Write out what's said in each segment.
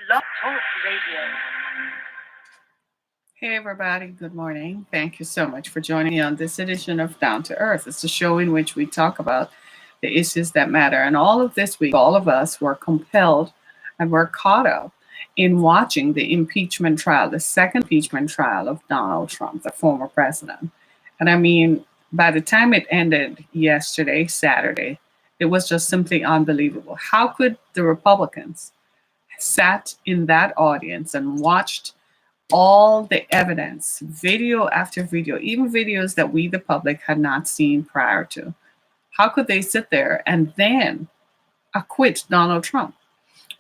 Blog Talk Radio. Hey, everybody. Good morning. Thank you so much for joining me on this edition of Down to Earth. It's a show in which we talk about the issues that matter. And all of this week, all of us were compelled and were caught up in watching the impeachment trial, the second impeachment trial of Donald Trump, the former president. And I mean, by the time it ended yesterday, Saturday, it was just simply unbelievable. How could the Republicans sat in that audience and watched all the evidence, video after video, even videos that we, the public, had not seen prior to? How could they sit there and then acquit Donald Trump?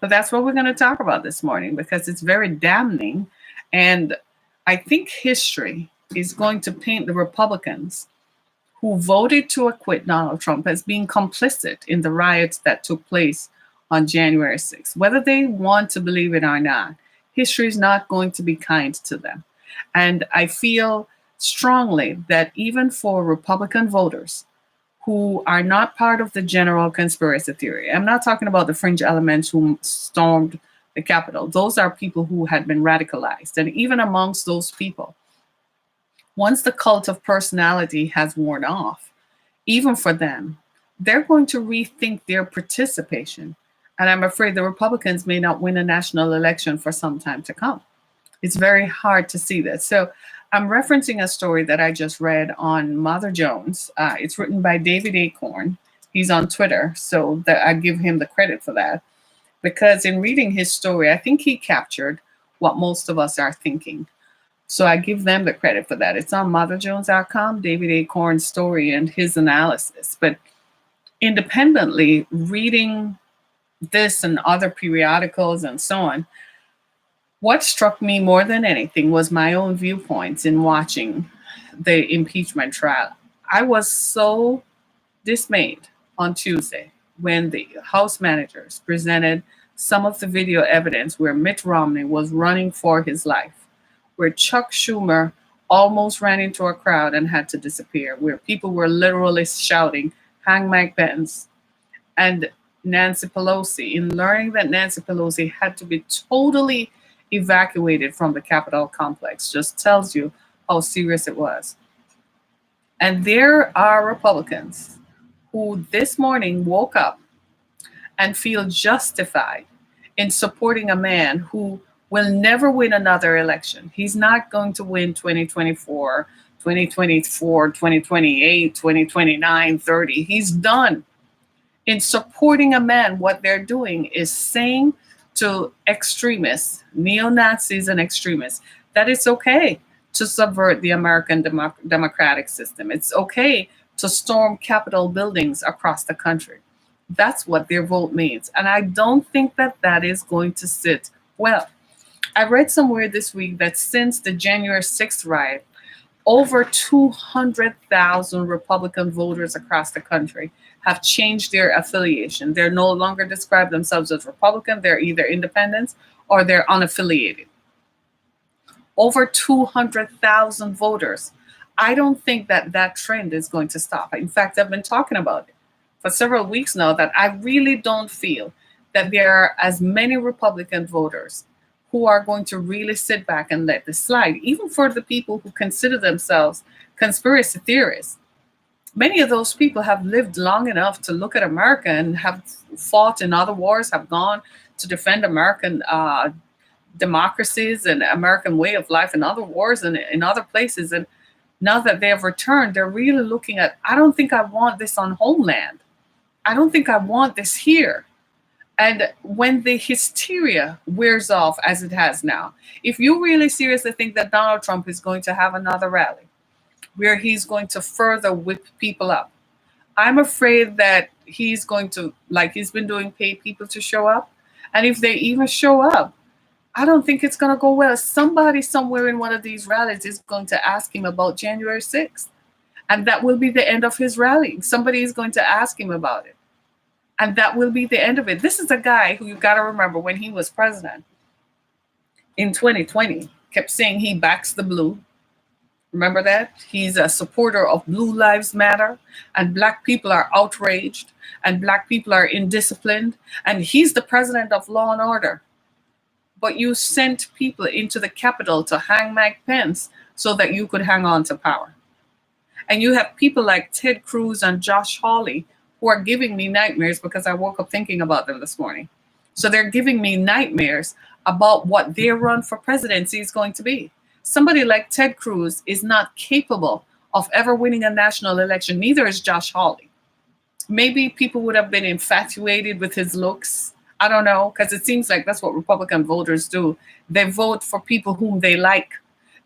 But that's what we're going to talk about this morning because it's very damning. And I think history is going to paint the Republicans who voted to acquit Donald Trump as being complicit in the riots that took place on January 6th. Whether they want to believe it or not, history is not going to be kind to them. And I feel strongly that even for Republican voters who are not part of the general conspiracy theory, I'm not talking about the fringe elements who stormed the Capitol. Those are people who had been radicalized. And even amongst those people, once the cult of personality has worn off, even for them, they're going to rethink their participation. And I'm afraid the Republicans may not win a national election for some time to come. It's very hard to see this. So I'm referencing a story that I just read on Mother Jones. It's written by David Acorn. He's on Twitter, so that I give him the credit for that. Because in reading his story, I think he captured what most of us are thinking. So I give them the credit for that. It's on motherjones.com, David Acorn's story and his analysis. But independently, reading this and other periodicals and so on, what struck me more than anything was my own viewpoints in watching the impeachment trial. I was so dismayed on Tuesday when the House managers presented some of the video evidence where Mitt Romney was running for his life, where Chuck Schumer almost ran into a crowd and had to disappear, where people were literally shouting, "Hang Mike Pence," and Nancy Pelosi, in learning that Nancy Pelosi had to be totally evacuated from the Capitol complex, just tells you how serious it was. And there are Republicans who this morning woke up and feel justified in supporting a man who will never win another election. He's not going to win 2024, 2024, 2028, 2029, 30. He's done. In supporting a man, what they're doing is saying to extremists, neo-Nazis and extremists, that it's okay to subvert the American democratic system. It's okay to storm Capitol buildings across the country. That's what their vote means. And I don't think that that is going to sit well. I read somewhere this week that since the January 6th riot, over 200,000 Republican voters across the country have changed their affiliation. They're no longer describe themselves as Republican. They're either independents or they're unaffiliated. Over 200,000 voters. I don't think that that trend is going to stop. In fact, I've been talking about it for several weeks now that I really don't feel that there are as many Republican voters who are going to really sit back and let this slide, even for the people who consider themselves conspiracy theorists. Many of those people have lived long enough to look at America and have fought in other wars, have gone to defend American democracies and American way of life in other wars and in other places. And now that they have returned, they're really looking at, I don't think I want this on homeland. I don't think I want this here. And when the hysteria wears off, as it has now, if you really seriously think that Donald Trump is going to have another rally where he's going to further whip people up, I'm afraid that he's going to, like he's been doing, pay people to show up. And if they even show up, I don't think it's going to go well. Somebody somewhere in one of these rallies is going to ask him about January 6th. And that will be the end of his rally. Somebody is going to ask him about it. And that will be the end of it. This is a guy who, you've got to remember, when he was president in 2020, kept saying he backs the blue. Remember that? He's a supporter of Blue Lives Matter, and Black people are outraged, and Black people are indisciplined, and he's the president of law and order. but you sent people into the Capitol to hang Mike Pence so that you could hang on to power. And you have people like Ted Cruz and Josh Hawley who are giving me nightmares because I woke up thinking about them this morning. So they're giving me nightmares about what their run for presidency is going to be. Somebody like Ted Cruz is not capable of ever winning a national election. Neither is Josh Hawley. Maybe people would have been infatuated with his looks. I don't know, because it seems like that's what Republican voters do. They vote for people whom they like.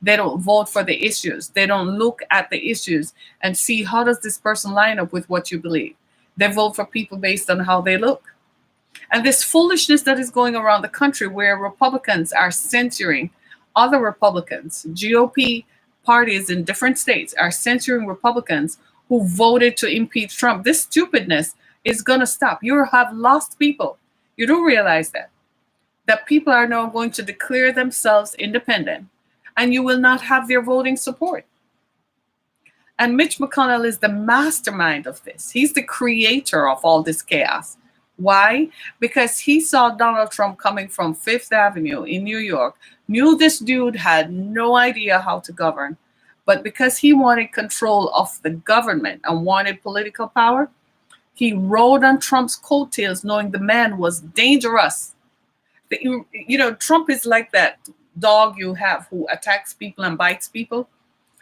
They don't vote for the issues. They don't look at the issues and see how does this person line up with what you believe. They vote for people based on how they look. And this foolishness that is going around the country where Republicans are censoring other Republicans, GOP parties in different states are censoring Republicans who voted to impeach Trump. This stupidness is going to stop. You have lost people. You don't realize that people are now going to declare themselves independent, and you will not have their voting support. And Mitch McConnell is the mastermind of this. He's the creator of all this chaos. Why? Because he saw Donald Trump coming from Fifth Avenue in New York, knew this dude had no idea how to govern, but because he wanted control of the government and wanted political power, he rode on Trump's coattails knowing the man was dangerous. Trump is like that dog you have who attacks people and bites people,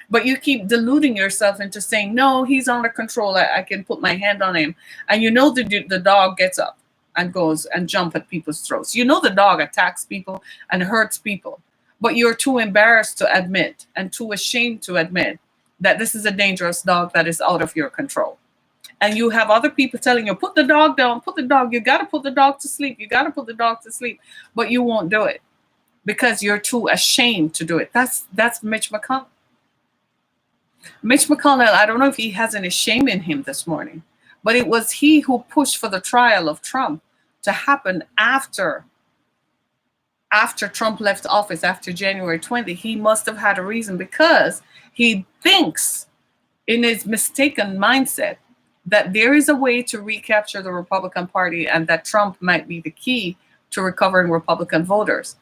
but you keep deluding yourself into saying, no, he's under control. I can put my hand on him. And the dog gets up and goes and jump at people's throats. The dog attacks people and hurts people, but you're too embarrassed to admit and too ashamed to admit that this is a dangerous dog that is out of your control. And you have other people telling you, put the dog down, you got to put the dog to sleep. But you won't do it because you're too ashamed to do it. That's Mitch McConnell. Mitch McConnell, I don't know if he has any shame in him this morning, but it was he who pushed for the trial of Trump to happen after Trump left office, after January 20. He must have had a reason because he thinks in his mistaken mindset that there is a way to recapture the Republican Party and that Trump might be the key to recovering Republican voters.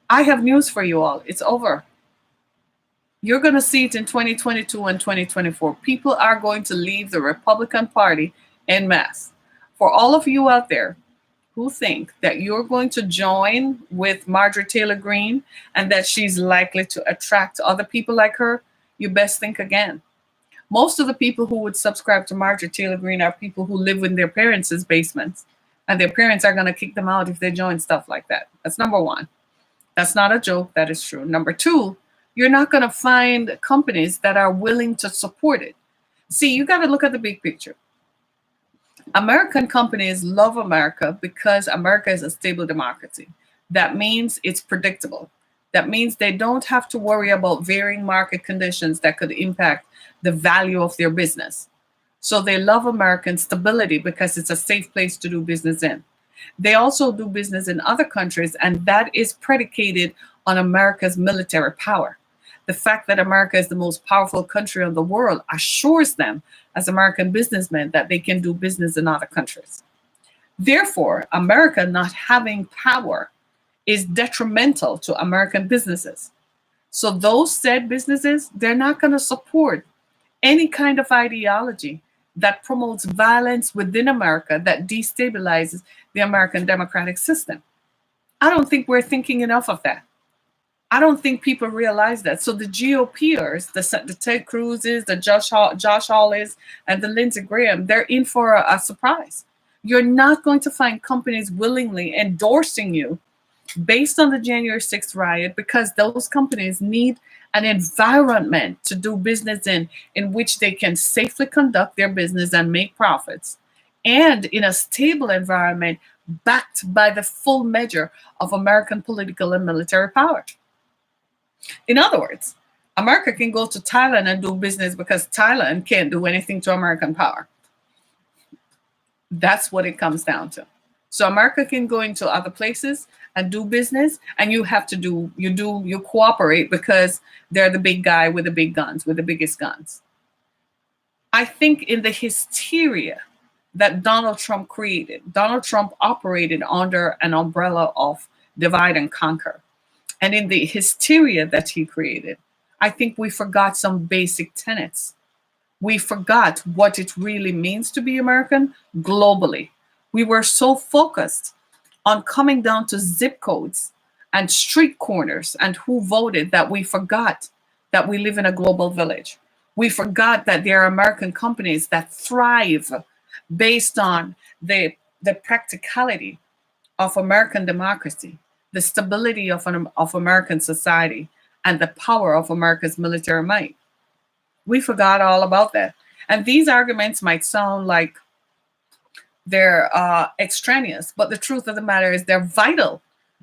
I have news for you all. It's over. You're going to see it in 2022 and 2024. People are going to leave the Republican Party en masse. For all of you out there who think that you're going to join with Marjorie Taylor Greene and that she's likely to attract other people like her, you best think again. Most of the people who would subscribe to Marjorie Taylor Greene are people who live in their parents' basements, and their parents are going to kick them out if they join stuff like that. That's number one. That's not a joke. That is true. Number two, you're not going to find companies that are willing to support it. See, you got to look at the big picture. American companies love America because America is a stable democracy. That means it's predictable. That means they don't have to worry about varying market conditions that could impact the value of their business. So they love American stability because it's a safe place to do business in. They also do business in other countries, and that is predicated on America's military power. The fact that America is the most powerful country in the world assures them, as American businessmen, that they can do business in other countries. Therefore, America not having power is detrimental to American businesses. So those said businesses, they're not going to support any kind of ideology that promotes violence within America that destabilizes the American democratic system. I don't think we're thinking enough of that. I don't think people realize that. So the GOPers, the Ted Cruzes, the Josh Hawleys, and the Lindsey Graham, they're in for a surprise. You're not going to find companies willingly endorsing you based on the January 6th riot because those companies need an environment to do business in which they can safely conduct their business and make profits, and in a stable environment backed by the full measure of American political and military power. In other words, America can go to Thailand and do business because Thailand can't do anything to American power. That's what it comes down to. So America can go into other places and do business, and you cooperate because they're the big guy with the big guns, with the biggest guns. I think in the hysteria that Donald Trump created, Donald Trump operated under an umbrella of divide and conquer. and in the hysteria that he created, I think we forgot some basic tenets. We forgot what it really means to be American globally. We were so focused on coming down to zip codes and street corners and who voted that we forgot that we live in a global village. We forgot that there are American companies that thrive based on the practicality of American democracy, the stability of American society, and the power of America's military might. We forgot all about that. And these arguments might sound like they're extraneous, but the truth of the matter is they're vital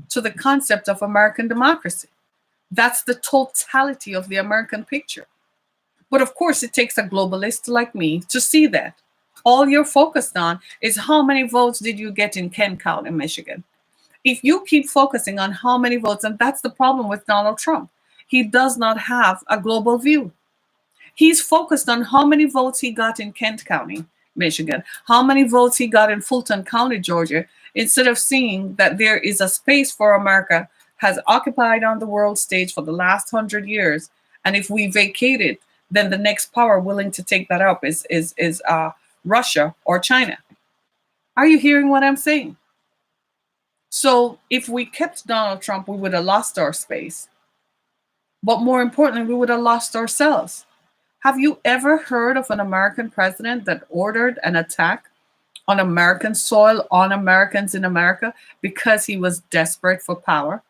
to the concept of American democracy. That's the totality of the American picture. But of course, it takes a globalist like me to see that. All you're focused on is how many votes did you get in Kent County, Michigan. If you keep focusing on how many votes, and that's the problem with Donald Trump, he does not have a global view. He's focused on how many votes he got in Kent County, Michigan, how many votes he got in Fulton County, Georgia, instead of seeing that there is a space for America has occupied on the world stage for the last 100 years. And if we vacate it, then the next power willing to take that up is Russia or China. Are you hearing what I'm saying? So if we kept Donald Trump, we would have lost our space. But more importantly, we would have lost ourselves. Have you ever heard of an American president that ordered an attack on American soil, on Americans in America, because he was desperate for power?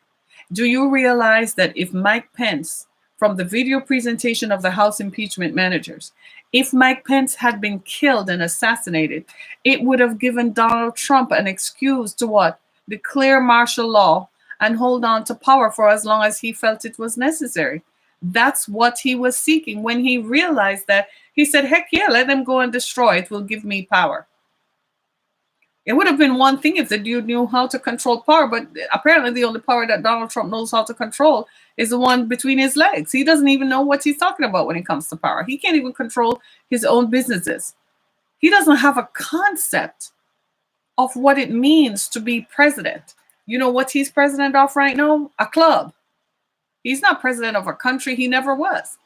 Do you realize that if Mike Pence, from the video presentation of the House impeachment managers, if Mike Pence had been killed and assassinated, it would have given Donald Trump an excuse to what? Declare martial law and hold on to power for as long as he felt it was necessary. That's what he was seeking. When he realized that, he said, heck yeah, let them go and destroy. It will give me power. It would have been one thing if the dude knew how to control power, but apparently the only power that Donald Trump knows how to control is the one between his legs. He doesn't even know what he's talking about when it comes to power. He can't even control his own businesses. He doesn't have a concept of what it means to be president. You know what he's president of right now? A club. He's not president of a country. He never was.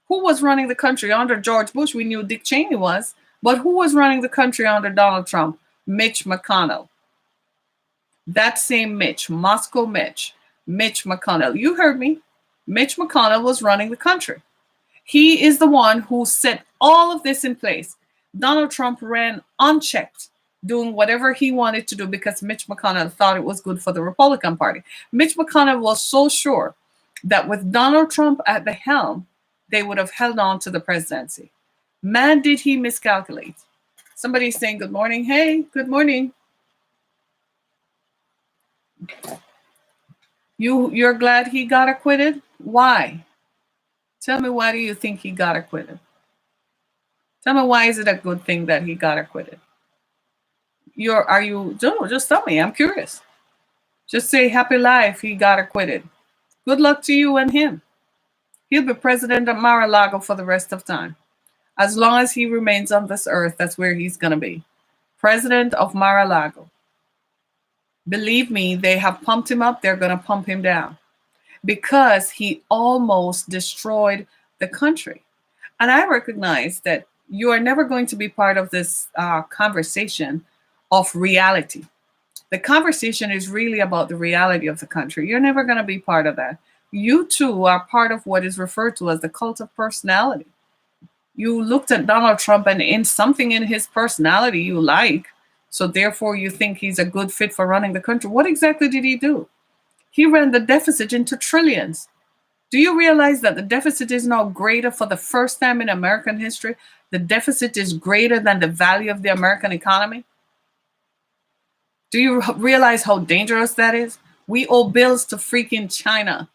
Who was running the country under George Bush? We knew Dick Cheney was. But who was running the country under Donald Trump? Mitch McConnell. That same Mitch, Moscow Mitch McConnell. You heard me. Mitch McConnell was running the country. He is the one who set all of this in place. Donald Trump ran unchecked, doing whatever he wanted to do because Mitch McConnell thought it was good for the Republican Party. Mitch McConnell was so sure that with Donald Trump at the helm, they would have held on to the presidency. Man, did he miscalculate. Somebody's saying good morning. Hey, good morning. You're glad he got acquitted? Why? Tell me, why do you think he got acquitted? Tell me, why is it a good thing that he got acquitted? Just tell me. I'm curious. Just say happy life, he got acquitted. Good luck to you and him. He'll be president of Mar-a-Lago for the rest of time. As long as he remains on this earth, that's where he's going to be. President of Mar-a-Lago. Believe me, they have pumped him up. They're going to pump him down because he almost destroyed the country. And I recognize that you are never going to be part of this conversation of reality. The conversation is really about the reality of the country. You're never going to be part of that. You too are part of what is referred to as the cult of personality. You looked at Donald Trump and in something in his personality you like, so therefore you think he's a good fit for running the country. What exactly did he do? He ran the deficit into trillions. Do you realize that the deficit is now greater for the first time in American history? The deficit is greater than the value of the American economy. Do you realize how dangerous that is? We owe bills to freaking China.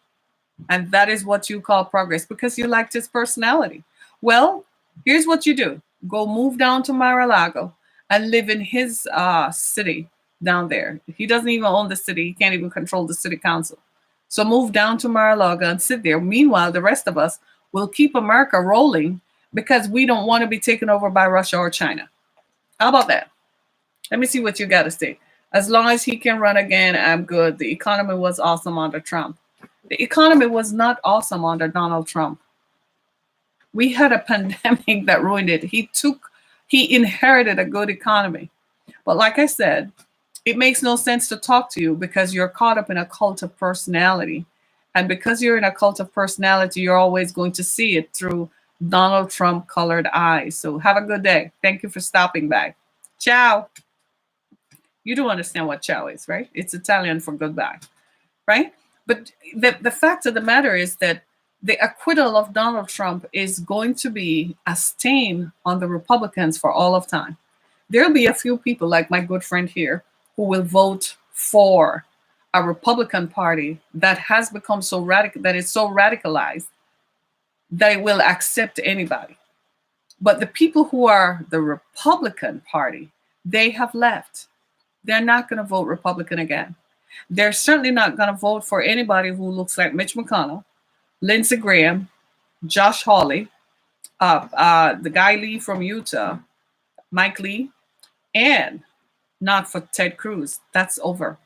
And that is what you call progress because you liked his personality. Well, here's what you do. Go move down to Mar-a-Lago and live in his city down there. He doesn't even own the city. He can't even control the city council. So move down to Mar-a-Lago and sit there. Meanwhile, the rest of us will keep America rolling because we don't want to be taken over by Russia or China. How about that? Let me see what you got to say. As long as he can run again, I'm good. The economy was awesome under Trump. The economy was not awesome under Donald Trump. We had a pandemic that ruined it. He inherited a good economy. But like I said, it makes no sense to talk to you because you're caught up in a cult of personality. And because you're in a cult of personality, you're always going to see it through Donald Trump colored eyes. So have a good day. Thank you for stopping by. Ciao. You do understand what ciao is, right? It's Italian for goodbye, right? But the fact of the matter is that the acquittal of Donald Trump is going to be a stain on the Republicans for all of time. There'll be a few people like my good friend here who will vote for a Republican Party that has become so radical, that is so radicalized that it will accept anybody. But the people who are the Republican Party, they have left. They're not going to vote Republican again. They're certainly not going to vote for anybody who looks like Mitch McConnell, Lindsey Graham, Josh Hawley, the guy Lee from Utah, Mike Lee, and not for Ted Cruz. That's over.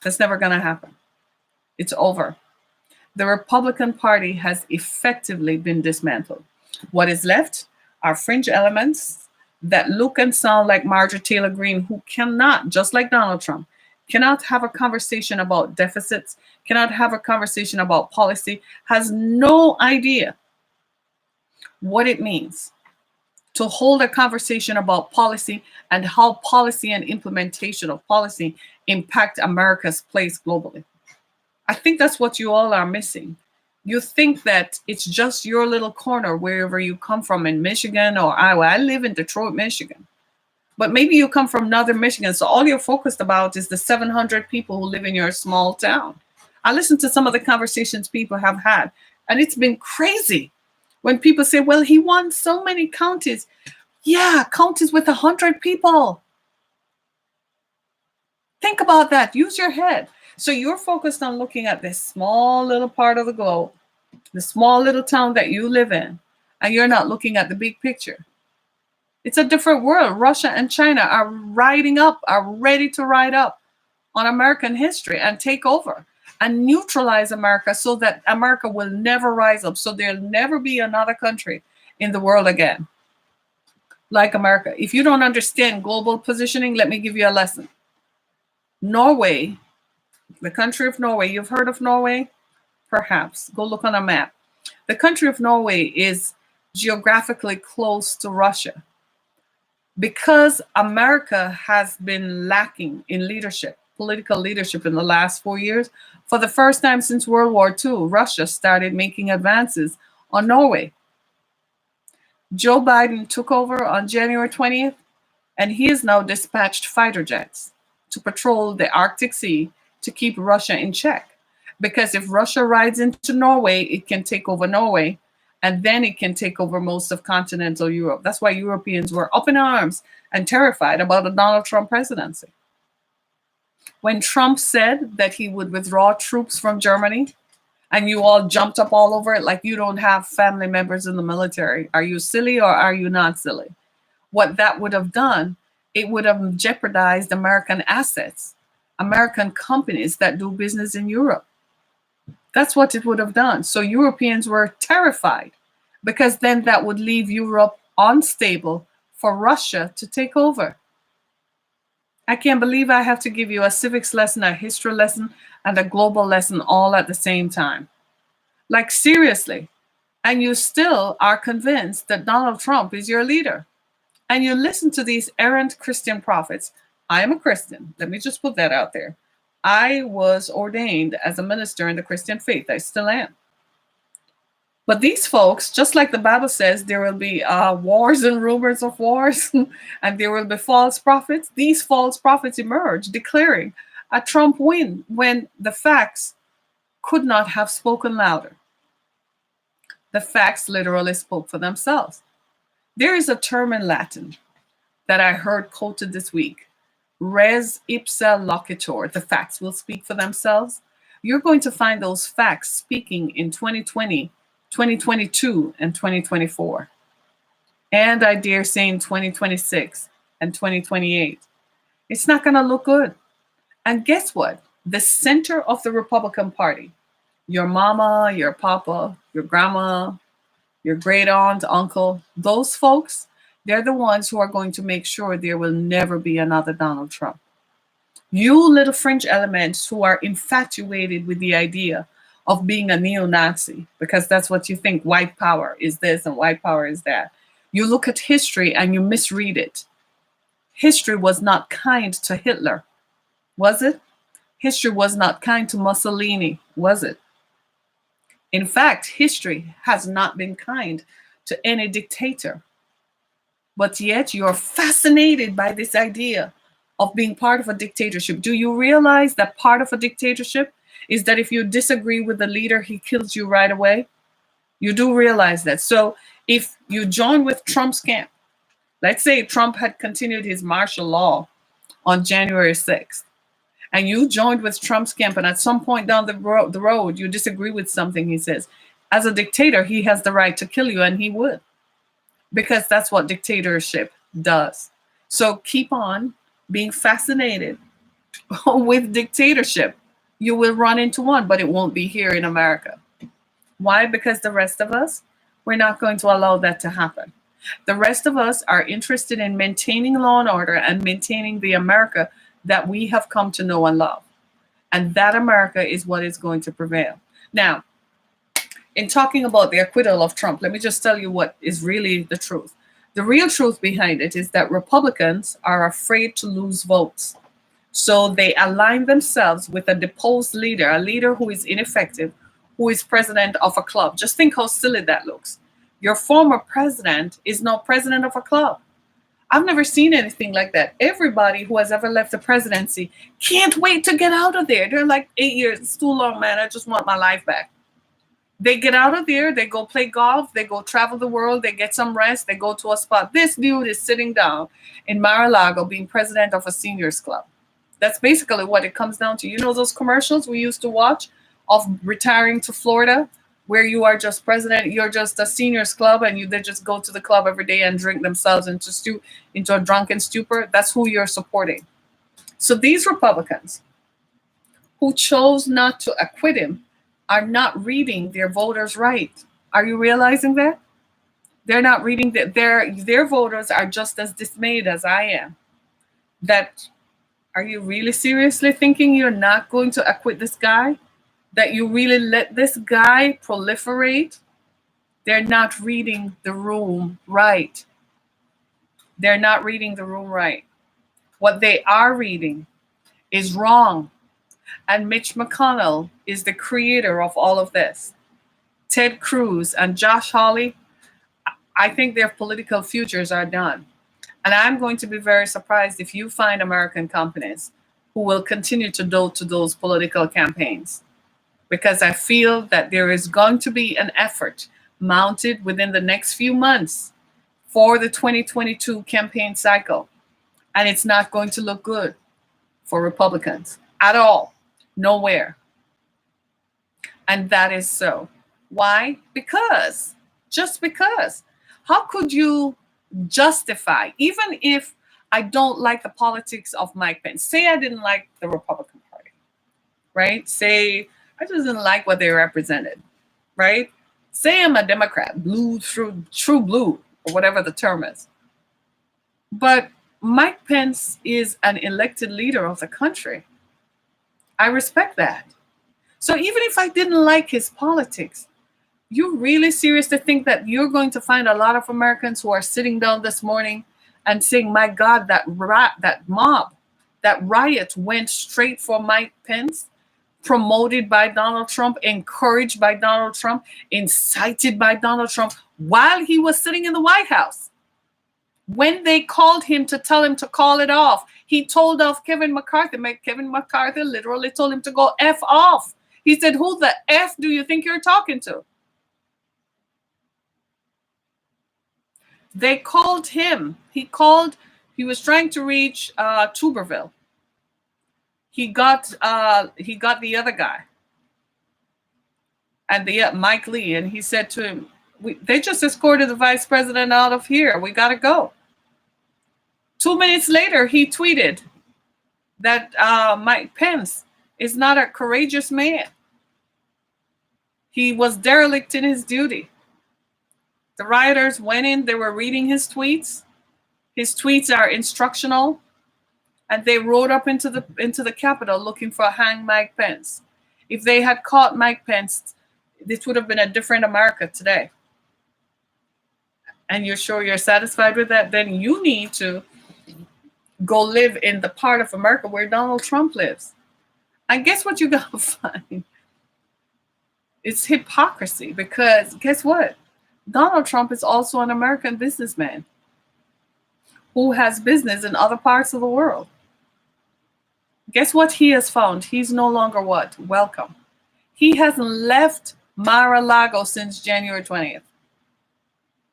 That's never going to happen. It's over. The Republican Party has effectively been dismantled. What is left are fringe elements that look and sound like Marjorie Taylor Greene, who cannot, just like Donald Trump, cannot have a conversation about deficits, cannot have a conversation about policy, has no idea what it means to hold a conversation about policy and how policy and implementation of policy impact America's place globally. I think that's what you all are missing. You think that it's just your little corner wherever you come from in Michigan or Iowa. I live in Detroit, Michigan. But maybe you come from northern Michigan, so all you're focused about is the 700 people who live in your small town. I listened to some of the conversations people have had, and it's been crazy when people say, well, he won so many counties. Yeah, counties with 100 people. Think about that. Use your head. So you're focused on looking at this small little part of the globe, the small little town that you live in, and you're not looking at the big picture. It's a different world. Russia and China are ready to ride up on American history and take over and neutralize America so that America will never rise up. So there'll never be another country in the world again like America. If you don't understand global positioning, let me give you a lesson. Norway, the country of Norway, you've heard of Norway? Perhaps. Go look on a map. The country of Norway is geographically close to Russia. Because America has been lacking in leadership, political leadership in the last 4 years, for the first time since World War II, Russia started making advances on Norway. Joe Biden took over on January 20th, and he has now dispatched fighter jets to patrol the Arctic Sea to keep Russia in check. Because if Russia rides into Norway, it can take over Norway, and then it can take over most of continental Europe. That's why Europeans were up in arms and terrified about the Donald Trump presidency. When Trump said that he would withdraw troops from Germany, and you all jumped up all over it like you don't have family members in the military. Are you silly or are you not silly? What that would have done, it would have jeopardized American assets, American companies that do business in Europe. That's what it would have done. So Europeans were terrified because then that would leave Europe unstable for Russia to take over. I can't believe I have to give you a civics lesson, a history lesson, and a global lesson all at the same time. Like, seriously. And you still are convinced that Donald Trump is your leader. And you listen to these errant Christian prophets. I am a Christian. Let me just put that out there. I was ordained as a minister in the Christian faith. I still am. But these folks, just like the Bible says, there will be wars and rumors of wars, and there will be false prophets. These false prophets emerge, declaring a Trump win when the facts could not have spoken louder. The facts literally spoke for themselves. There is a term in Latin that I heard quoted this week. Res ipsa loquitur. The facts will speak for themselves. You're going to find those facts speaking in 2020, 2022, and 2024. And I dare say in 2026 and 2028. It's not going to look good. And guess what? The center of the Republican Party, Your mama, your papa, your grandma, your great aunt, uncle, those folks, they're the ones who are going to make sure there will never be another Donald Trump. You little fringe elements who are infatuated with the idea of being a neo Nazi, because that's what you think white power is this and white power is that. You look at history and you misread it. History was not kind to Hitler, was it? History was not kind to Mussolini, was it? In fact, history has not been kind to any dictator. But yet you're fascinated by this idea of being part of a dictatorship. Do you realize that part of a dictatorship is that if you disagree with the leader, he kills you right away? You do realize that. So if you join with Trump's camp, let's say Trump had continued his martial law on January 6th, and you joined with Trump's camp, and at some point down the road, you disagree with something he says. As a dictator, he has the right to kill you, and he would, because that's what dictatorship does. So keep on being fascinated with dictatorship. You will run into one, but it won't be here in America. Why? Because the rest of us, we're not going to allow that to happen. The rest of us are interested in maintaining law and order and maintaining the America that we have come to know and love. And that America is what is going to prevail. Now, in talking about the acquittal of Trump, let me just tell you what is really the truth. The real truth behind it is that Republicans are afraid to lose votes. So they align themselves with a deposed leader, a leader who is ineffective, who is president of a club. Just think how silly that looks. Your former president is now president of a club. I've never seen anything like that. Everybody who has ever left the presidency can't wait to get out of there. They're like, 8 years, it's too long, man. I just want my life back. They get out of there, they go play golf, they go travel the world, they get some rest, they go to a spot. This dude is sitting down in Mar-a-Lago being president of a seniors club. That's basically what it comes down to. You know those commercials we used to watch of retiring to Florida, where you are just president, you're just a seniors club, and they just go to the club every day and drink themselves into a drunken stupor? That's who you're supporting. So these Republicans who chose not to acquit him are not reading their voters right. Are you realizing that? They're not reading that their voters are just as dismayed as I am. That, are you really seriously thinking you're not going to acquit this guy? That you really let this guy proliferate? They're not reading the room right. They're not reading the room right. What they are reading is wrong. And Mitch McConnell is the creator of all of this. Ted Cruz and Josh Hawley, I think their political futures are done. And I'm going to be very surprised if you find American companies who will continue to dote to those political campaigns. Because I feel that there is going to be an effort mounted within the next few months for the 2022 campaign cycle. And it's not going to look good for Republicans at all. Nowhere. And that is so. Why? Because. Just because. How could you justify, even if I don't like the politics of Mike Pence, say I didn't like the Republican Party, right? Say I just didn't like what they represented, right? Say I'm a Democrat, blue through true blue, or whatever the term is. But Mike Pence is an elected leader of the country. I respect that. So even if I didn't like his politics, you really serious to think that you're going to find a lot of Americans who are sitting down this morning and saying, my God, that mob, that riot went straight for Mike Pence, promoted by Donald Trump, encouraged by Donald Trump, incited by Donald Trump while he was sitting in the White House. When they called him to tell him to call it off, he told off Kevin McCarthy. Kevin McCarthy literally told him to go F off. He said, who the F do you think you're talking to? They called him. He was trying to reach Tuberville. He got the other guy. And Mike Lee. And he said to him, they just escorted the vice president out of here. We got to go. 2 minutes later, he tweeted that Mike Pence is not a courageous man. He was derelict in his duty. The rioters went in, they were reading his tweets. His tweets are instructional, and they rode up into the Capitol looking for hang Mike Pence. If they had caught Mike Pence, this would have been a different America today. And you're sure you're satisfied with that? Then you need to go live in the part of America where Donald Trump lives. And guess what you're gonna find? It's hypocrisy, because guess what? Donald Trump is also an American businessman who has business in other parts of the world. Guess what he has found? He's no longer what? Welcome. He hasn't left Mar-a-Lago since January 20th.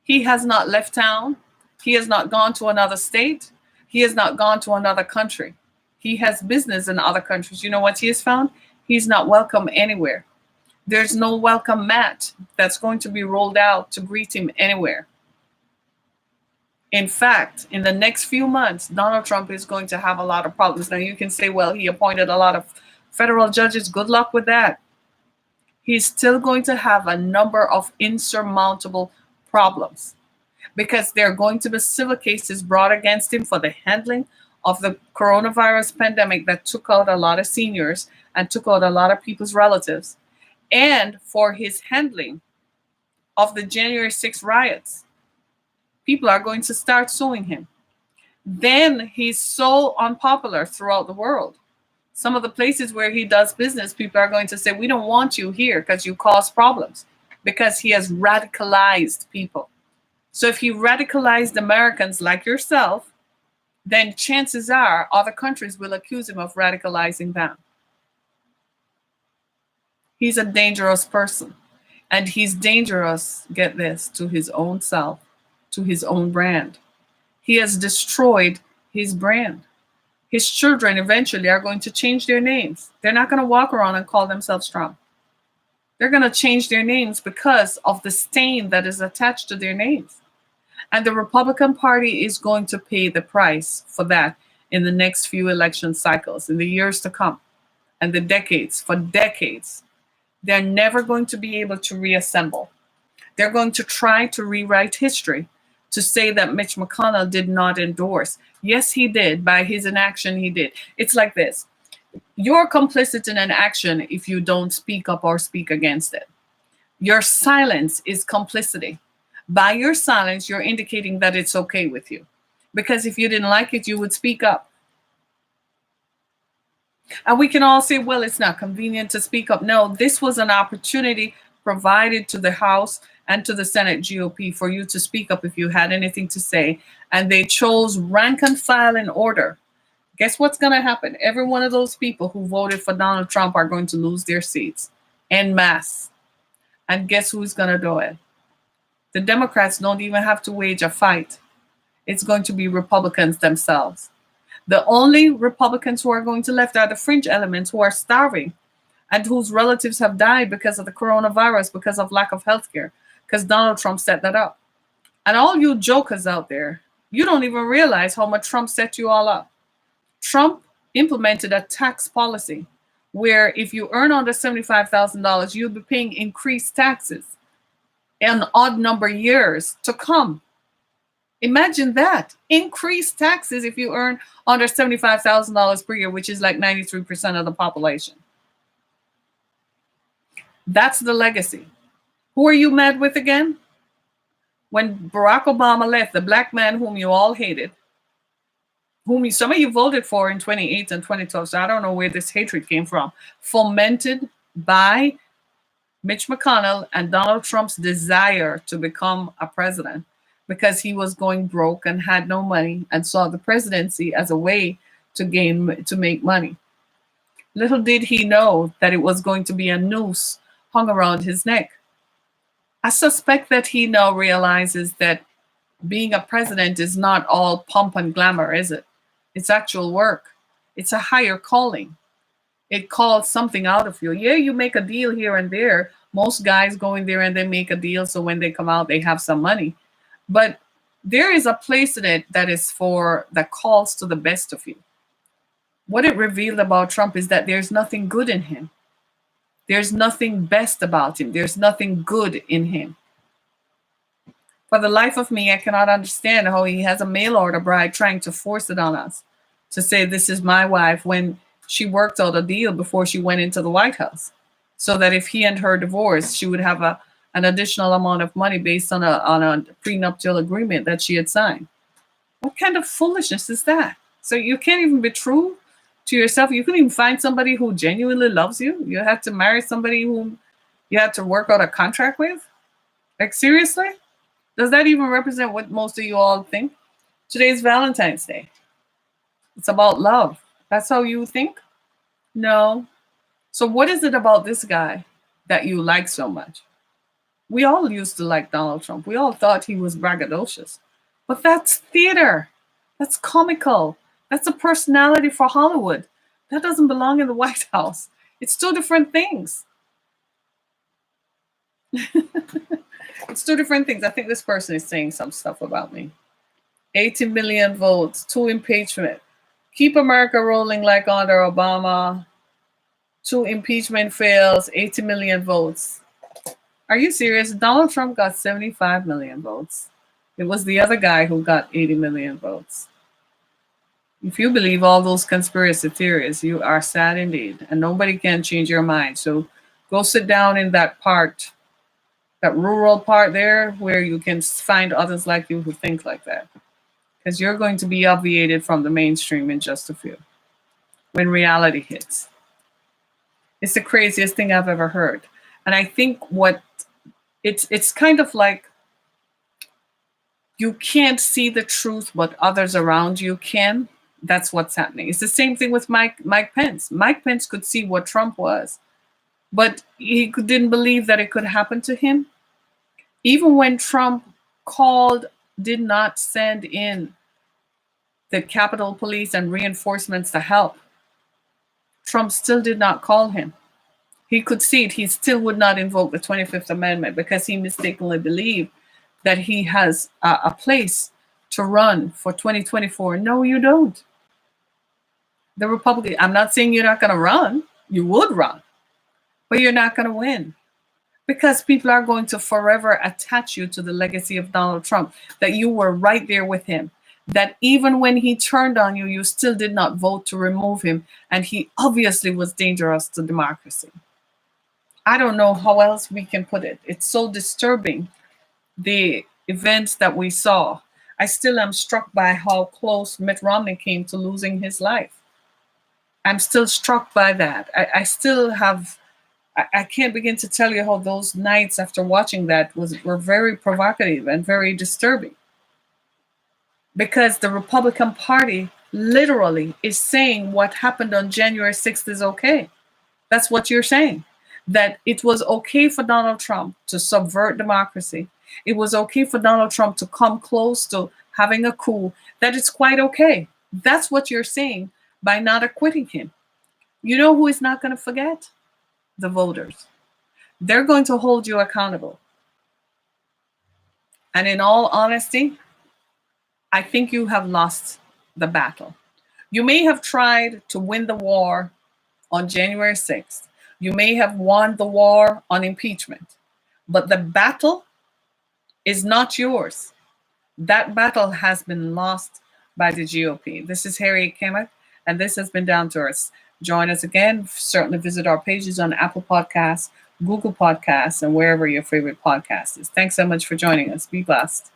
He has not left town. He has not gone to another state. He has not gone to another country. He has business in other countries. You know what he has found? He's not welcome anywhere. There's no welcome mat that's going to be rolled out to greet him anywhere. In fact, in the next few months, Donald Trump is going to have a lot of problems. Now, you can say, well, he appointed a lot of federal judges. Good luck with that. He's still going to have a number of insurmountable problems, because there are going to be civil cases brought against him for the handling of the coronavirus pandemic that took out a lot of seniors and took out a lot of people's relatives, and for his handling of the January 6th riots. People are going to start suing him. Then he's so unpopular throughout the world. Some of the places where he does business, people are going to say, we don't want you here because you cause problems, because he has radicalized people. So if he radicalized Americans like yourself, then chances are other countries will accuse him of radicalizing them. He's a dangerous person. And he's dangerous, get this, to his own self, to his own brand. He has destroyed his brand. His children eventually are going to change their names. They're not going to walk around and call themselves Trump. They're going to change their names because of the stain that is attached to their names. And the Republican Party is going to pay the price for that in the next few election cycles, in the years to come, and the decades, for decades. They're never going to be able to reassemble. They're going to try to rewrite history to say that Mitch McConnell did not endorse. Yes, he did. By his inaction, he did. It's like this. You're complicit in an action if you don't speak up or speak against it. Your silence is complicity. By your silence, you're indicating that it's okay with you. Because if you didn't like it, you would speak up. And we can all say, well, it's not convenient to speak up. No, this was an opportunity provided to the House and to the Senate GOP for you to speak up if you had anything to say. And they chose rank and file in order. Guess what's going to happen? Every one of those people who voted for Donald Trump are going to lose their seats en masse. And guess who's going to do it? The Democrats don't even have to wage a fight. It's going to be Republicans themselves. The only Republicans who are going to left are the fringe elements who are starving and whose relatives have died because of the coronavirus, because of lack of health care, because Donald Trump set that up. And all you jokers out there, you don't even realize how much Trump set you all up. Trump implemented a tax policy where if you earn under $75,000, you'll be paying increased taxes in odd number years to come. Imagine that. Increased taxes if you earn under $75,000 per year, which is like 93% of the population. That's the legacy. Who are you mad with again? When Barack Obama left, the black man whom you all hated, some of you voted for in 2008 and 2012, so I don't know where this hatred came from, fomented by Mitch McConnell and Donald Trump's desire to become a president, because he was going broke and had no money and saw the presidency as a way to make money. Little did he know that it was going to be a noose hung around his neck. I suspect that he now realizes that being a president is not all pomp and glamour, is it? It's actual work. It's a higher calling. It calls something out of you. Yeah, you make a deal here and there. Most guys go in there and they make a deal, so when they come out, they have some money. But there is a place in it that calls to the best of you. What it revealed about Trump is that there's nothing good in him. There's nothing best about him. There's nothing good in him. For the life of me, I cannot understand how he has a mail order bride trying to force it on us to say this is my wife when she worked out a deal before she went into the White House so that if he and her divorced, she would have an additional amount of money based on a prenuptial agreement that she had signed. What kind of foolishness is that? So you can't even be true to yourself. You couldn't even find somebody who genuinely loves you. You have to marry somebody whom you have to work out a contract with. Like, seriously? Does that even represent what most of you all think? Today's Valentine's Day. It's about love. That's how you think? No. So what is it about this guy that you like so much? We all used to like Donald Trump. We all thought he was braggadocious. But that's theater. That's comical. That's a personality for Hollywood. That doesn't belong in the White House. It's two different things. It's two different things. I think this person is saying some stuff about me. 80 million votes, 2 impeachment. Keep America rolling like under Obama. 2 impeachment fails, 80 million votes. Are you serious? Donald Trump got 75 million votes. It was the other guy who got 80 million votes. If you believe all those conspiracy theories, you are sad indeed, and nobody can change your mind. So go sit down in that part, that rural part there, where you can find others like you who think like that. Because you're going to be obviated from the mainstream in just a few when reality hits. It's the craziest thing I've ever heard. And I think it's kind of like you can't see the truth, but others around you can. That's what's happening. It's the same thing with Mike Pence. Mike Pence could see what Trump was, but he didn't believe that it could happen to him. Even when Trump did not send in the Capitol Police and reinforcements to help, Trump still did not call him. He could see it. He still would not invoke the 25th Amendment because he mistakenly believed that he has a place to run for 2024. No, you don't. The Republican, I'm not saying you're not going to run. You would run, but you're not going to win because people are going to forever attach you to the legacy of Donald Trump, that you were right there with him, that even when he turned on you, you still did not vote to remove him, and he obviously was dangerous to democracy. I don't know how else we can put it. It's so disturbing, the events that we saw. I still am struck by how close Mitt Romney came to losing his life. I'm still struck by that. I can't begin to tell you how those nights after watching that were very provocative and very disturbing. Because the Republican Party literally is saying what happened on January 6th is okay. That's what you're saying. That it was okay for Donald Trump to subvert democracy. It was okay for Donald Trump to come close to having a coup. That it's quite okay. That's what you're saying by not acquitting him. You know who is not going to forget? The voters. They're going to hold you accountable. And in all honesty, I think you have lost the battle. You may have tried to win the war on January 6th. You may have won the war on impeachment, but the battle is not yours. That battle has been lost by the GOP. This is Harriet Kemet, and this has been Down to Earth. Join us again. Certainly visit our pages on Apple Podcasts, Google Podcasts, and wherever your favorite podcast is. Thanks so much for joining us. Be blessed.